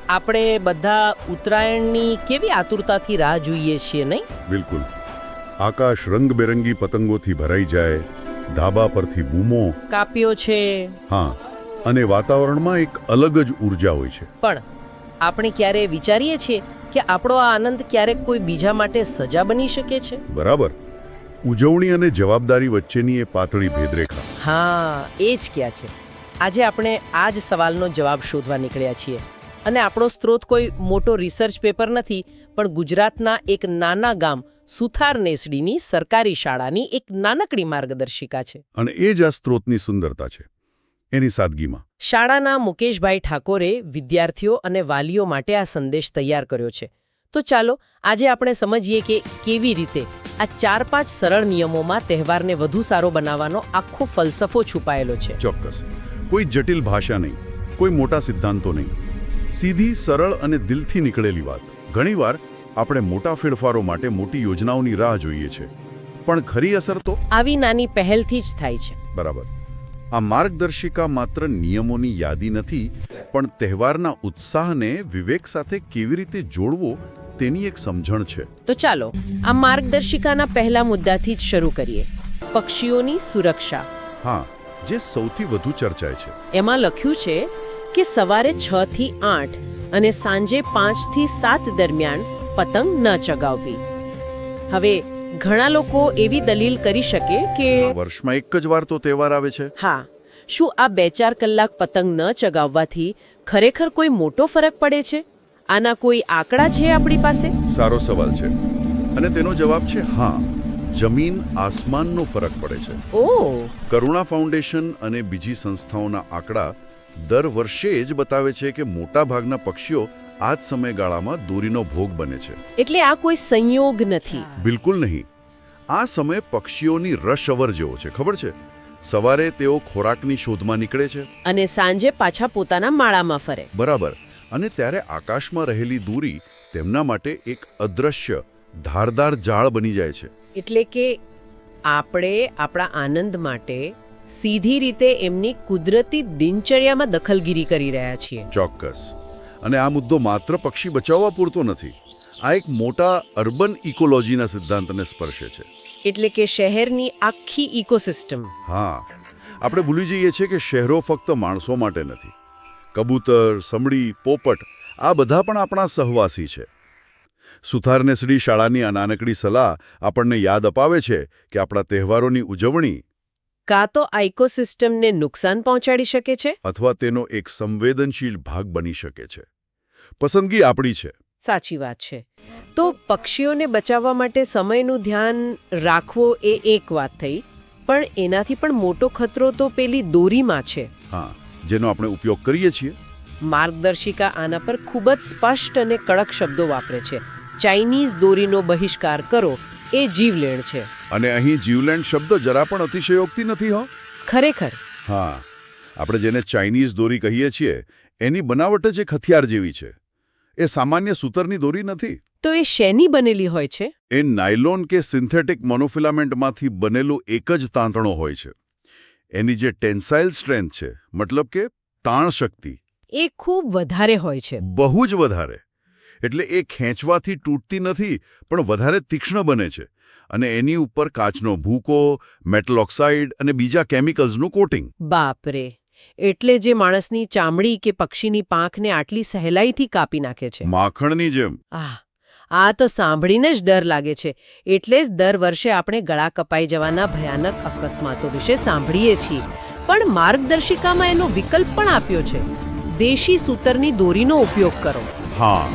આપણે બધા ઉત્તરાયણની કેવી આતુરતાથી રાહ જોઈએ છીએ, નહીં? બિલકુલ. આકાશ રંગબેરંગી પતંગોથી ભરાઈ જાય, ધાબા પરથી બૂમો, કાપ્યો છે. હા, અને વાતાવરણમાં એક અલગ જ ઉર્જા હોય છે. પણ આપણે ક્યારે વિચારીએ છીએ કે આપણો આ આનંદ ક્યારેક કોઈ બીજા માટે સજા બની શકે છે? બરાબર. ઉજવણી અને જવાબદારી વચ્ચેની એ પાતળી ભેદરેખા. હા, એ જ ક્યાં છે. આજે આપણે આ જ સવાલનો જવાબ શોધવા નીકળ્યા છીએ. અને આપણો સ્ત્રોત કોઈ મોટો રિસર્ચ પેપર નથી, પણ ગુજરાતના એક નાના ગામ સુથાર નેસડીની સરકારી શાળાની એક નાનકડી માર્ગદર્શિકા છે. અને એ જ આ સ્ત્રોતની સુંદરતા છે, એની સાદગીમાં. શાળાના મુકેશભાઈ ઠાકોરે વિદ્યાર્થીઓ અને વાલીઓ માટે આ સંદેશ તૈયાર કર્યો છે. તો ચાલો આજે આપણે સમજીએ કે કેવી રીતે આ 4-5 સરળ નિયમોમાં તહેવારને વધુ સારો બનાવવાનો આખો ફલસફો છુપાયેલો છે. ચોક્કસ. કોઈ જટિલ ભાષા નહીં, કોઈ મોટા સિદ્ધાંતો નહીં, સીધી, સરળ અને દિલથી નીકળેલી વાત. ઘણીવાર આપણે મોટા ફેરફારો માટે મોટી યોજનાઓની રાહ જોઈએ છે, પણ ખરી અસર તો આવી નાની પહેલથી જ થાય છે. બરાબર. આ માર્ગદર્શિકા માત્ર નિયમોની યાદી નથી, પણ તહેવારના ઉત્સાહને વિવેક સાથે કેવી રીતે જોડવો તેની એક સમજણ છે. તો ચાલો આ માર્ગદર્શિકાના પહેલા મુદ્દાથી જ શરૂ કરીએ. પક્ષીઓની સુરક્ષા. હા, જે સૌથી વધુ ચર્ચાય છે. એમાં લખ્યું છે કે સવારે 6 થી 8 અને સાંજે 5 થી 7 દરમિયાન પતંગ ન ચગાવવી. હવે ઘણા લોકો એવી દલીલ કરી શકે કે વર્ષમાં એક જ વાર તો તહેવાર આવે છે. હા, શું આ 2-4 કલાક પતંગ ન ચગાવવાથી ખરેખર કોઈ મોટો ફરક પડે છે? આના કોઈ આંકડા છે આપણી પાસે? સારો સવાલ છે, અને તેનો જવાબ છે હા. જમીન આસમાનનો ફરક પડે છે. ઓહ. કરુણા ફાઉન્ડેશન અને બીજી સંસ્થાઓના આંકડા દર વર્ષે જ બતાવે છે કે મોટા ભાગના પક્ષીઓ આ જ સમયગાળામાં દોરીનો ભોગ બને છે. એટલે આ કોઈ સંયોગ નથી. બિલકુલ નહીં. આ સમય પક્ષીઓની રશ અવર જેવો છે. ખબર છે, સવારે તેઓ ખોરાકની શોધમાં નીકળે છે અને સાંજે પાછા પોતાના માળામાં ફરે. બરાબર. અને ત્યારે આકાશમાં રહેલી દોરી તેમના માટે એક અદ્રશ્ય ધારદાર જાળ બની જાય છે. એટલે કે આપણે આપણા આનંદ માટે સીધી રીતે એમની કુદરતી દિનચર્યામાં દખલગીરી કરી રહ્યા છીએ. ચોક્કસ. અને આ મુદ્દો માત્ર પક્ષી બચાવવા પૂરતો નથી. આ એક મોટા અર્બન ઇકોલોજીના સિદ્ધાંતને સ્પર્શે છે. એટલે કે શહેરની આખી ઇકોસિસ્ટમ. હા, આપણે ભૂલી જઈએ છીએ કે શહેરો ફક્ત માણસો માટે નથી. કબૂતર, સમડી, પોપટ આ બધા પણ આપણા સહવાસી છે. સુથાર નેસડી શાળાની આ નાનકડી સલાહ આપણને યાદ અપાવે છે કે આપણા તહેવારોની ઉજવણી કાં તો આ ઇકોસિસ્ટમને નુકસાન પહોંચાડી શકે છે અથવા તેનો એક સંવેદનશીલ ભાગ બની શકે છે. પસંદગી આપણી છે. સાચી વાત છે. તો પક્ષીઓને બચાવવા માટે સમયનું ધ્યાન રાખવો એ એક વાત થઈ, પણ એનાથી પણ મોટો ખતરો તો પેલી દોરીમાં છે. હા, જેનો આપણે ઉપયોગ કરીએ છીએ. માર્ગદર્શિકા આના પર ખૂબ જ સ્પષ્ટ અને કડક શબ્દો વાપરે છે. ચાઇનીઝ દોરીનો બહિષ્કાર કરો એ જીવલેણ છે. અને અહીં જીવલેણ શબ્દ જરા પણ અતિશયોક્તિ નથી. હો, ખરેખર. હા, આપણે જેને ચાઇનીઝ દોરી કહીએ છીએ એની બનાવટ જ એક હથિયાર જેવી છે. એ સામાન્ય સૂતરની દોરી નથી. તો એ શેની બનેલી હોય છે? એ નાયલોન કે સિન્થેટિક મોનોફિલામેન્ટમાંથી બનેલું એક જ તાંતણો હોય છે. એની જે ટેન્સાઇલ સ્ટ્રેન્થ છે, મતલબ કે તાણ શક્તિ, એ ખૂબ વધારે હોય છે. બહુ જ વધારે. એટલે એ ખેંચવાથી તૂટતી નથી, પણ વધારે તીક્ષ્ણ બને છે. અને એની ઉપર કાચનો ભૂકો, મેટલ ઓક્સાઇડ અને બીજા કેમિકલ્સનું કોટિંગ. બાપરે. એટલે જે માણસની ચામડી કે પક્ષીની પાંખને આટલી સહેલાઈથી કાપી નાખે છે. માખણની જેમ. આ તો સાંભળીને જ ડર લાગે છે. એટલે જ દર વર્ષે આપણે ગળા કપાઈ જવાના ભયાનક અકસ્માતો વિશે સાંભળીએ છીએ. પણ માર્ગદર્શિકામાં એનો વિકલ્પ પણ આપ્યો છે. દેશી સૂતરની દોરીનો ઉપયોગ કરો. હા,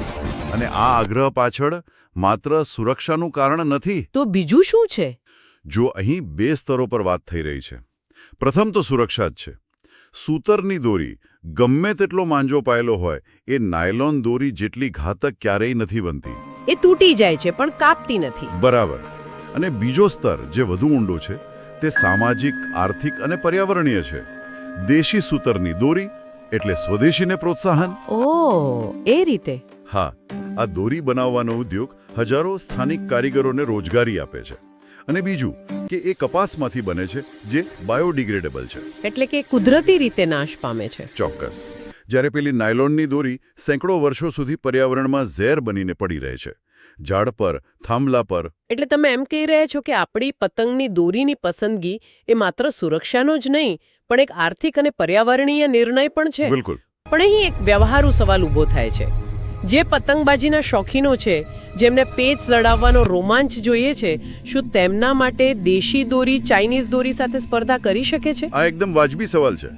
અને આ આગ્રહ પાછળ માત્ર સુરક્ષાનું કારણ નથી. તો બીજું શું છે? જો અહીં 2 સ્તરો પર વાત થઈ રહી છે. પ્રથમ તો સુરક્ષા જ છે. સૂતરની દોરી ગમે તેટલો માંજો પાયેલો હોય, એ નાયલોન દોરી જેટલી ઘાતક ક્યારેય નથી બનતી. એ તૂટી જાય છે પણ કાપતી નથી. બરાબર. અને બીજો સ્તર જે વધુ ઊંડો છે તે સામાજિક, આર્થિક અને પર્યાવરણીય છે. દેશી સૂતરની દોરી એટલે સ્વદેશીને પ્રોત્સાહન. ઓહ, એ રીતે. હા, આ દોરી બનાવવાનો ઉદ્યોગ હજારો સ્થાનિક કારીગરોને રોજગારી આપે છે. અને બીજું કે એ કપાસમાંથી બને છે, જે બાયોડિગ્રેડેબલ છે. એટલે કે કુદરતી રીતે નાશ પામે છે. ચોક્કસ. જ્યારે પેલી નાયલોનની દોરી સેંકડો વર્ષો સુધી પર્યાવરણમાં ઝેર બનીને પડી રહે છે, ઝાડ પર, થાંભલા પર. એટલે તમે એમ કહી રહ્યા છો કે આપણી પતંગની દોરીની પસંદગી એ માત્ર સુરક્ષાનો જ નહીં પણ એક આર્થિક અને પર્યાવરણીય નિર્ણય પણ છે. બિલકુલ. પણ અહીં એક વ્યવહારુ સવાલ ઊભો થાય છે. જે પતંગબાજીના શોખીનો છે, જેમને પેચ ચડાવવાનો રોમાંચ જોઈએ છે, શું તેમના માટે દેશી દોરી ચાઇનીઝ દોરી સાથે સ્પર્ધા કરી શકે છે? આ એકદમ વાજબી સવાલ છે.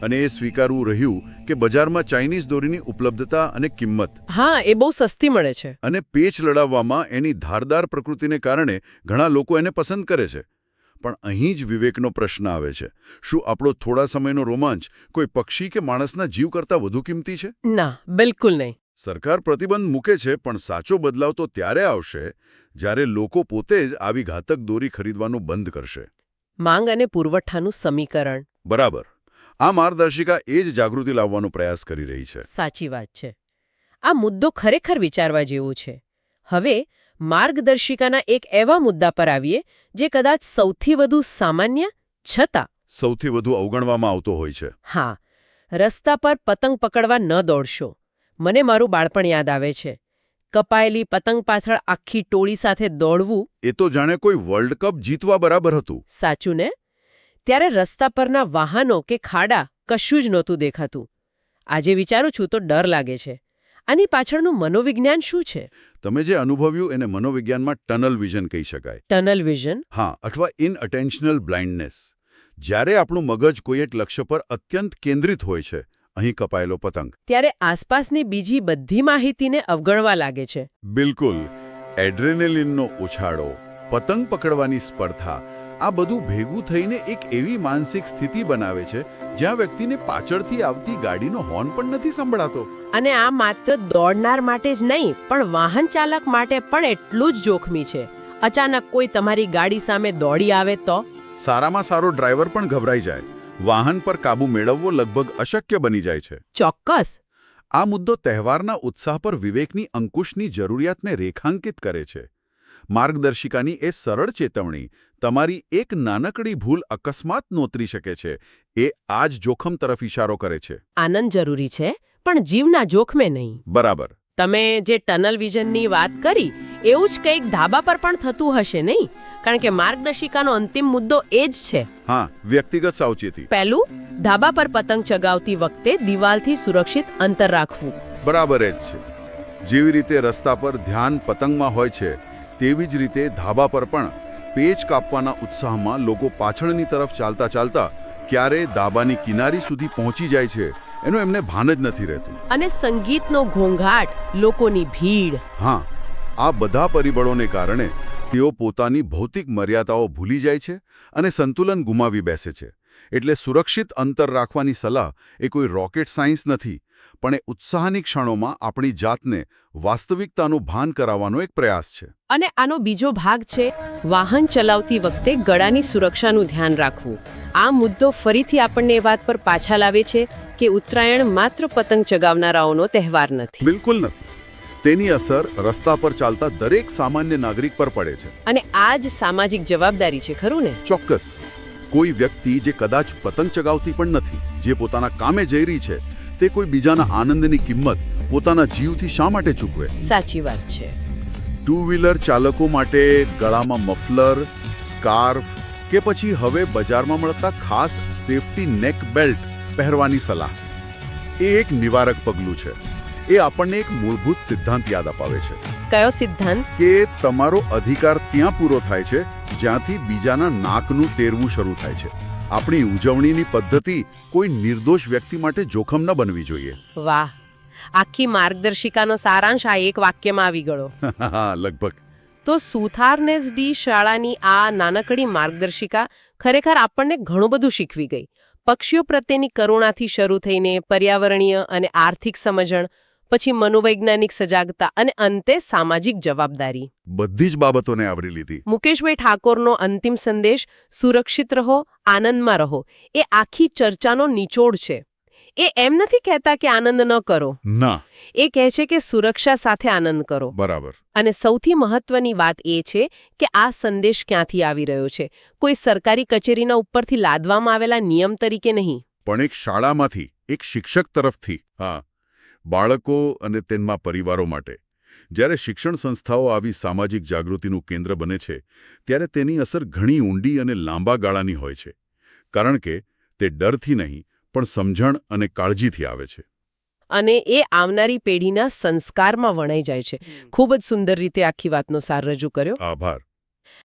અને એ સ્વીકારવું રહ્યું કે બજારમાં ચાઇનીઝ દોરીની ઉપલબ્ધતા અને કિંમત. હા, એ બહુ સસ્તી મળે છે. અને પેચ લડાવવામાં એની ધારદાર પ્રકૃતિને કારણે ઘણા લોકો એને પસંદ કરે છે. પણ અહીં જ વિવેકનો પ્રશ્ન આવે છે. શું આપણો થોડા સમયનો રોમાંચ કોઈ પક્ષી કે માણસના જીવ કરતાં વધુ કિંમતી છે? ના, બિલકુલ નહીં. સરકાર પ્રતિબંધ મૂકે છે, પણ સાચો બદલાવ તો ત્યારે આવશે જ્યારે લોકો પોતે જ આવી ઘાતક દોરી ખરીદવાનું બંધ કરશે. માંગ અને પુરવઠાનું સમીકરણ. બરાબર. આ માર્ગદર્શિકા એ જ જાગૃતિ લાવવાનો પ્રયાસ કરી રહી છે. સાચી વાત છે. આ મુદ્દો ખરેખર વિચારવા જેવો છે. હવે માર્ગદર્શિકાના એક એવા મુદ્દા પર આવીએ જે કદાચ સૌથી વધુ સામાન્ય છતાં સૌથી વધુ અવગણવામાં આવતો હોય છે. હા, રસ્તા પર પતંગ પકડવા ન દોડશો. મને મારું બાળપણ યાદ આવે છે. કપાયેલી પતંગ પાછળ આખી ટોળી સાથે દોડવું. એ તો જાણે કોઈ વર્લ્ડ કપ જીતવા બરાબર હતું. સાચું ને? ત્યારે રસ્તા પરના વાહનો કે ખાડા કશું જ નહોતું દેખાતું. આજે વિચારું છું તો ડર લાગે છે. આની પાછળનું મનોવિજ્ઞાન શું છે? તમે જે અનુભવ્યું એને મનોવિજ્ઞાનમાં ટનલ વિઝન કહી શકાય. Tunnel vision? હા, અથવા ઇનઅટેન્શનલ બ્લાઇન્ડનેસ. જ્યારે આપણું મગજ કોઈ એક લક્ષ્ય પર અત્યંત કેન્દ્રિત હોય છે, અહીં કપાયેલો પતંગ, ત્યારે આસપાસની બીજી બધી માહિતીને અવગણવા લાગે છે. બિલકુલ. એડ્રેનેલિનનો ઉછાળો, પતંગ પકડવાની સ્પર્ધા, આ બધું ભેગું થઈને એક એવી માનસિક સ્થિતિ બનાવે છે જ્યાં વ્યક્તિને પાછળથી આવતી ગાડીનો હોર્ન પણ નથી સંભળાતો. અને આ માત્ર દોડનાર માટે જ નહીં પણ વાહન ચાલક માટે પણ એટલું જ જોખમી છે. અચાનક કોઈ તમારી ગાડી સામે દોડી આવે તો? સારામાં સારો ડ્રાઈવર પણ ગભરાઈ જાય. વાહન પર કાબુ મેળવવો લગભગ અશક્ય બની જાય છે. ચોક્કસ. આ મુદ્દો તહેવારના ઉત્સાહ પર વિવેકની અંકુશની જરૂરિયાતને રેખાંકિત કરે છે. માર્ગદર્શિકાની એ સરળ ચેતવણી તમારી એક નાનકડી ભૂલ અકસ્માત નોતરી શકે છે. એ આ જ જોખમ તરફ ઇશારો કરે છે. આનંદ જરૂરી છે, પણ જીવના જોખમે નહીં. બરાબર. તમે જે ટનલ વિઝનની વાત કરી એવું જ કંઈક ધાબા પર પણ થતું હશે નહીં? કારણ કે માર્ગદર્શિકાનો અંતિમ મુદ્દો એ જ છે. હા, વ્યક્તિગત સાવચેતી. પહેલું, ધાબા પર પતંગ ચગાવતી વખતે દિવાલથી સુરક્ષિત અંતર રાખવું. બરાબર જ છે. જેવી રીતે રસ્તા પર ધ્યાન પતંગમાં હોય છે, તેવી જ રીતે ધાબા પર પણ પેચ કાપવાના ઉત્સાહમાં લોકો પાછળની તરફ ચાલતા ચાલતા ક્યારે ધાબાની કિનારી સુધી પહોંચી જાય છે એનું એમને ભાન જ નથી રહેતું. અને સંગીતનો ઘોંઘાટ, લોકોની ભીડ. હા, આ બધા પરિબળોને કારણે તેઓ પોતાની ભૌતિક મર્યાદાઓ ભૂલી જાય છે અને સંતુલન ગુમાવી બેસે છે. એટલે સુરક્ષિત અંતર રાખવાની સલાહ એ કોઈ રોકેટ સાયન્સ નથી, પણ એ ઉત્સાહની ક્ષણોમાં આપણી જાતને વાસ્તવિકતાનું ભાન કરાવવાનો એક પ્રયાસ છે. અને આનો બીજો ભાગ છે વાહન ચલાવતી વખતે ગળાની સુરક્ષાનું ધ્યાન રાખવું. આ મુદ્દો ફરીથી આપણને એ વાત પર પાછા લાવે છે કે ઉત્તરાયણ માત્ર પતંગ ચગાવનારાઓનો તહેવાર નથી. બિલકુલ નથી. તેની અસર રસ્તા પર ચાલતા દરેક સામાન્ય નાગરિક પર પડે છે. અને આ જ સામાજિક જવાબદારી છે, ખરું ને? ચોક્કસ. કોઈ વ્યક્તિ જે કદાચ પતંગ ચગાવતી પણ નથી, જે પોતાના કામે જઈ રહી છે, તે કોઈ બીજાના આનંદની કિંમત પોતાના જીવથી શા માટે ચૂકવે? સાચી વાત છે. ટુ વ્હીલર ચાલકો માટે ગળામાં મફલર, સ્કાર્ફ કે પછી હવે બજારમાં મળતા ખાસ સેફટી નેક બેલ્ટ પહેરવાની સલાહ એ એક નિવારક પગલું છે. એ આપણને એક મૂળભૂત સિદ્ધાંત યાદ અપાવે છે. કયો સિદ્ધાંત? કે તમારો અધિકાર ત્યાં પૂરો થાય છે જ્યાંથી બીજાના નાકનું ટેરવું શરૂ થાય છે. આપણી ઉજવણીની પદ્ધતિ કોઈ નિર્દોષ વ્યક્તિ માટે જોખમ ન બનવી જોઈએ. વાહ, આખી માર્ગદર્શિકાનો સારાંશ આ એક વાક્યમાં આવી ગયો. લગભગ. તો સુથારનેસ ડી શાળાની આ નાનકડી માર્ગદર્શિકા ખરેખર આપણને ઘણું બધું શીખવી ગઈ. પક્ષીઓ પ્રત્યેની કરુણાથી શરૂ થઈને પર્યાવરણીય અને આર્થિક સમજણ, પછી મનોવૈજ્ઞાનિક સજાગતા અને અંતે સામાજિક જવાબદારી. બધી જ બાબતોને આવરી લીધી. મુકેશભાઈ ઠાકોરનો અંતિમ સંદેશ સુરક્ષિત રહો, આનંદમાં રહો એ આખી ચર્ચાનો નિચોડ છે. એ એમ નથી કહેતા કે આનંદ ન કરો. ના. એ કહે છે કે સુરક્ષા સાથે આનંદ કરો. બરાબર. અને સૌથી મહત્વની વાત એ છે કે આ સંદેશ ક્યાંથી આવી રહ્યો છે. કોઈ સરકારી કચેરીના ઉપરથી લાદવામાં આવેલા નિયમ તરીકે નહીં, પણ એક શાળામાંથી, એક શિક્ષક તરફથી બાળકો અને તેમના પરિવારો માટે જ્યારે શિક્ષણ સંસ્થાઓ આવી સામાજિક જાગૃતિનું કેન્દ્ર બને છે ત્યારે તેની અસર ઘણી ઊંડી અને લાંબા ગાળાની હોય છે કારણ કે તે ડરથી નહીં પણ સમજણ અને કાળજીથી આવે છે. અને એ આવનારી પેઢીના સંસ્કારમાં વણાઈ જાય છે. ખૂબ જ સુંદર રીતે આખી વાતનો સાર રજૂ કર્યો. આભાર.